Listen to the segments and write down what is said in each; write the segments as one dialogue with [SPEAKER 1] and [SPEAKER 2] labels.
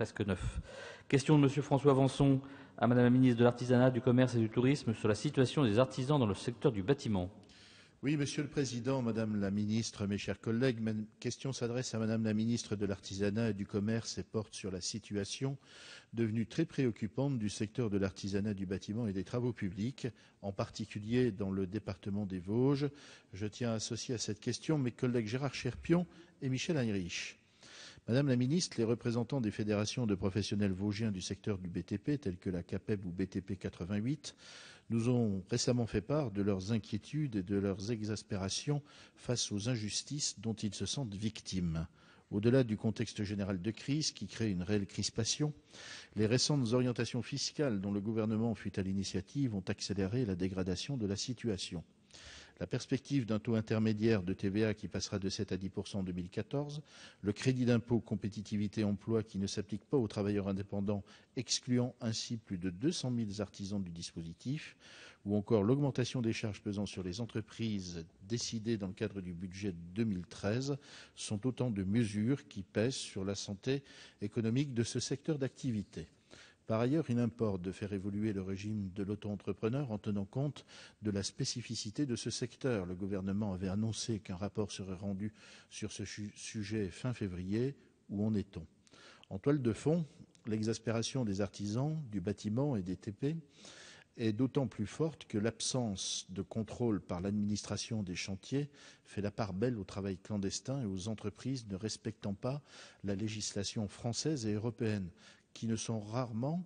[SPEAKER 1] presque 9. Question de M. François Vanson à Mme la ministre de l'Artisanat, du Commerce et du Tourisme sur la situation des artisans dans le secteur du bâtiment.
[SPEAKER 2] Oui, Monsieur le Président, Madame la Ministre, mes chers collègues, ma question s'adresse à Madame la Ministre de l'Artisanat et du Commerce et porte sur la situation devenue très préoccupante du secteur de l'artisanat, du bâtiment et des travaux publics, en particulier dans le département des Vosges. Je tiens à associer à cette question mes collègues Gérard Cherpion et Michel Heinrich. Madame la Ministre, les représentants des fédérations de professionnels vosgiens du secteur du BTP, tels que la CAPEB ou BTP 88, nous ont récemment fait part de leurs inquiétudes et de leurs exaspérations face aux injustices dont ils se sentent victimes. Au-delà du contexte général de crise qui crée une réelle crispation, les récentes orientations fiscales dont le gouvernement fut à l'initiative ont accéléré la dégradation de la situation. La perspective d'un taux intermédiaire de TVA qui passera de 7 à 10% en 2014, le crédit d'impôt compétitivité emploi qui ne s'applique pas aux travailleurs indépendants, excluant ainsi plus de 200 000 artisans du dispositif, ou encore l'augmentation des charges pesant sur les entreprises décidées dans le cadre du budget 2013, sont autant de mesures qui pèsent sur la santé économique de ce secteur d'activité. Par ailleurs, il importe de faire évoluer le régime de l'auto-entrepreneur en tenant compte de la spécificité de ce secteur. Le gouvernement avait annoncé qu'un rapport serait rendu sur ce sujet fin février. Où en est-on ? En toile de fond, l'exaspération des artisans, du bâtiment et des TP est d'autant plus forte que l'absence de contrôle par l'administration des chantiers fait la part belle au travail clandestin et aux entreprises ne respectant pas la législation française et européenne, qui ne sont rarement,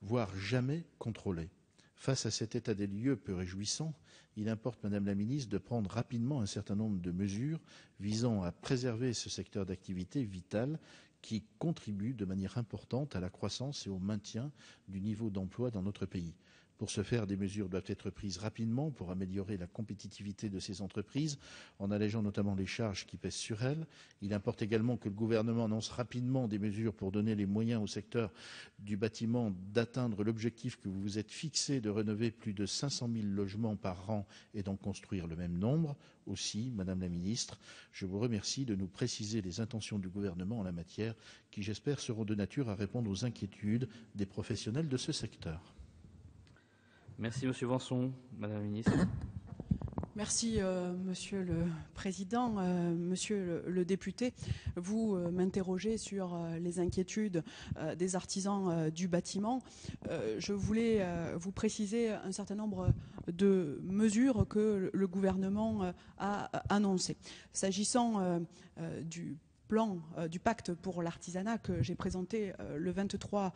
[SPEAKER 2] voire jamais, contrôlés. Face à cet état des lieux peu réjouissant, il importe, Madame la Ministre, de prendre rapidement un certain nombre de mesures visant à préserver ce secteur d'activité vital qui contribue de manière importante à la croissance et au maintien du niveau d'emploi dans notre pays. Pour ce faire, des mesures doivent être prises rapidement pour améliorer la compétitivité de ces entreprises, en allégeant notamment les charges qui pèsent sur elles. Il importe également que le gouvernement annonce rapidement des mesures pour donner les moyens au secteur du bâtiment d'atteindre l'objectif que vous vous êtes fixé de rénover plus de 500 000 logements par an et d'en construire le même nombre. Aussi, Madame la Ministre, je vous remercie de nous préciser les intentions du gouvernement en la matière, qui, j'espère, seront de nature à répondre aux inquiétudes des professionnels de ce secteur.
[SPEAKER 1] Merci, Monsieur Vanson. Madame la Ministre.
[SPEAKER 3] Merci, Monsieur le Président. Monsieur le député, vous m'interrogez sur les inquiétudes des artisans du bâtiment. Je voulais vous préciser un certain nombre de mesures que le gouvernement a annoncées. S'agissant du plan du pacte pour l'artisanat que j'ai présenté le 23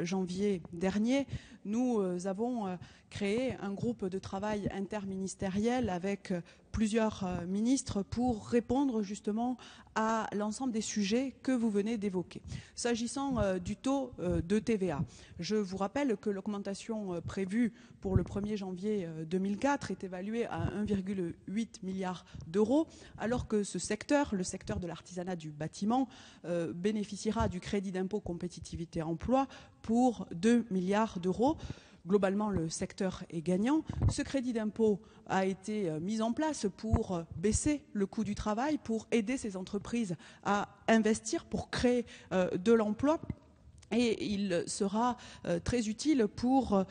[SPEAKER 3] janvier dernier, nous avons créé un groupe de travail interministériel avec plusieurs ministres pour répondre justement à l'ensemble des sujets que vous venez d'évoquer. S'agissant du taux de TVA, je vous rappelle que l'augmentation prévue pour le 1er janvier 2004 est évaluée à 1,8 milliard d'euros, alors que ce secteur, le secteur de l'artisanat du bâtiment, bénéficiera du crédit d'impôt compétitivité emploi pour 2 milliards d'euros. Globalement, le secteur est gagnant. Ce crédit d'impôt a été mis en place pour baisser le coût du travail, pour aider ces entreprises à investir, pour créer de l'emploi. Et il sera très utile pour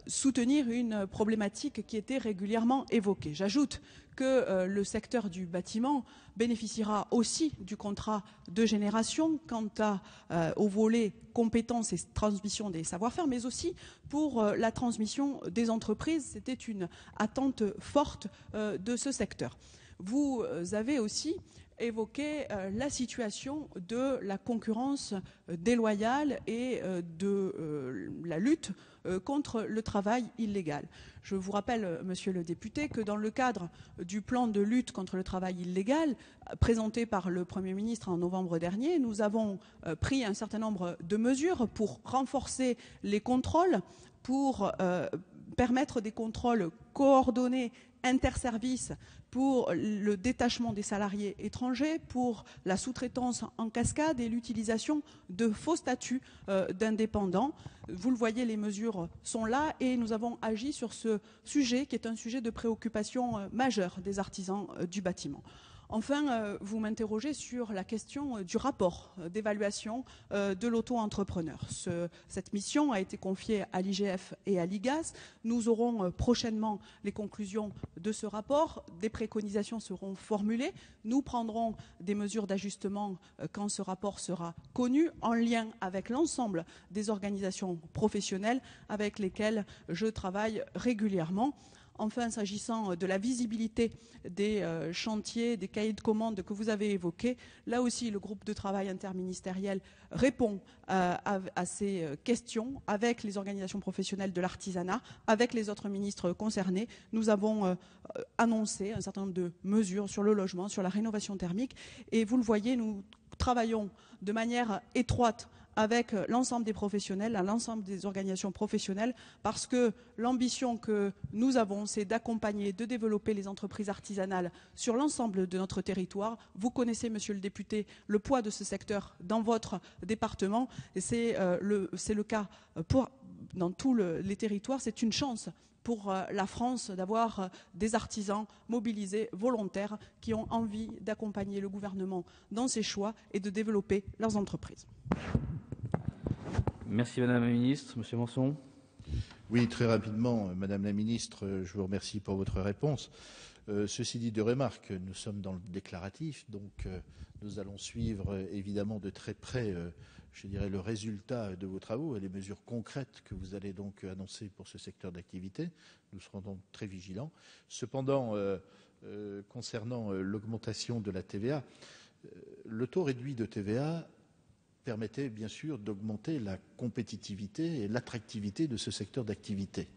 [SPEAKER 3] soutenir une problématique qui était régulièrement évoquée. J'ajoute que le secteur du bâtiment bénéficiera aussi du contrat de génération quant au volet compétences et transmission des savoir-faire, mais aussi pour la transmission des entreprises. C'était une attente forte de ce secteur. Vous avez aussi évoqué la situation de la concurrence déloyale et de la lutte contre le travail illégal. Je vous rappelle, monsieur le député, que dans le cadre du plan de lutte contre le travail illégal présenté par le Premier ministre en novembre dernier, nous avons pris un certain nombre de mesures pour renforcer les contrôles, pour permettre des contrôles coordonnés interservices pour le détachement des salariés étrangers, pour la sous-traitance en cascade et l'utilisation de faux statuts d'indépendants. Vous le voyez, les mesures sont là et nous avons agi sur ce sujet qui est un sujet de préoccupation majeure des artisans du bâtiment. Enfin, vous m'interrogez sur la question du rapport d'évaluation de l'auto-entrepreneur. Cette mission a été confiée à l'IGF et à l'IGAS. Nous aurons prochainement les conclusions de ce rapport. Des préconisations seront formulées. Nous prendrons des mesures d'ajustement quand ce rapport sera connu, en lien avec l'ensemble des organisations professionnelles avec lesquelles je travaille régulièrement. Enfin, s'agissant de la visibilité des chantiers, des cahiers de commandes que vous avez évoqués, là aussi, le groupe de travail interministériel répond à ces questions avec les organisations professionnelles de l'artisanat, avec les autres ministres concernés. Nous avons annoncé un certain nombre de mesures sur le logement, sur la rénovation thermique. Et vous le voyez, nous travaillons de manière étroite avec l'ensemble des professionnels, l'ensemble des organisations professionnelles, parce que l'ambition que nous avons, c'est d'accompagner, de développer les entreprises artisanales sur l'ensemble de notre territoire. Vous connaissez, monsieur le député, le poids de ce secteur dans votre département, et c'est le cas dans tous les territoires. C'est une chance pour la France d'avoir des artisans mobilisés, volontaires, qui ont envie d'accompagner le gouvernement dans ses choix et de développer leurs entreprises.
[SPEAKER 1] Merci Madame la Ministre. Monsieur Manson.
[SPEAKER 2] Oui, très rapidement, Madame la Ministre, je vous remercie pour votre réponse. Ceci dit, deux remarques. Nous sommes dans le déclaratif, donc nous allons suivre évidemment de très près, je dirais, le résultat de vos travaux et les mesures concrètes que vous allez donc annoncer pour ce secteur d'activité. Nous serons donc très vigilants. Cependant, concernant l'augmentation de la TVA, le taux réduit de TVA permettait bien sûr d'augmenter la compétitivité et l'attractivité de ce secteur d'activité,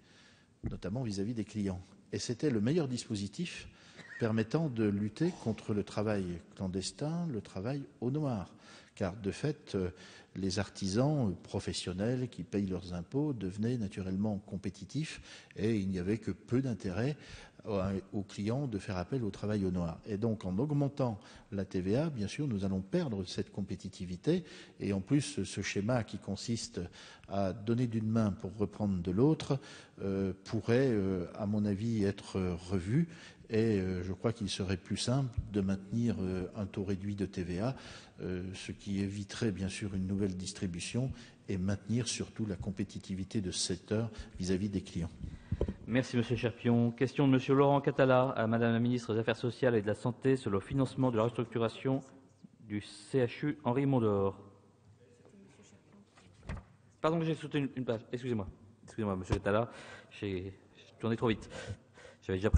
[SPEAKER 2] notamment vis-à-vis des clients. Et c'était le meilleur dispositif permettant de lutter contre le travail clandestin, le travail au noir. Car de fait, les artisans professionnels qui payent leurs impôts devenaient naturellement compétitifs et il n'y avait que peu d'intérêt aux clients de faire appel au travail au noir. Et donc en augmentant la TVA, bien sûr, nous allons perdre cette compétitivité. Et en plus, ce schéma qui consiste à donner d'une main pour reprendre de l'autre pourrait, à mon avis, être revu. Et je crois qu'il serait plus simple de maintenir un taux réduit de TVA, ce qui éviterait bien sûr une nouvelle distribution et maintenir surtout la compétitivité de ce secteur vis-à-vis des clients.
[SPEAKER 1] Merci Monsieur Cherpion. Question de Monsieur Laurent Catala à Madame la Ministre des Affaires sociales et de la Santé sur le financement de la restructuration du CHU Henri Mondor. Pardon, j'ai sauté une page. Excusez-moi. Excusez-moi, Monsieur Catala. J'ai tourné trop vite. J'avais déjà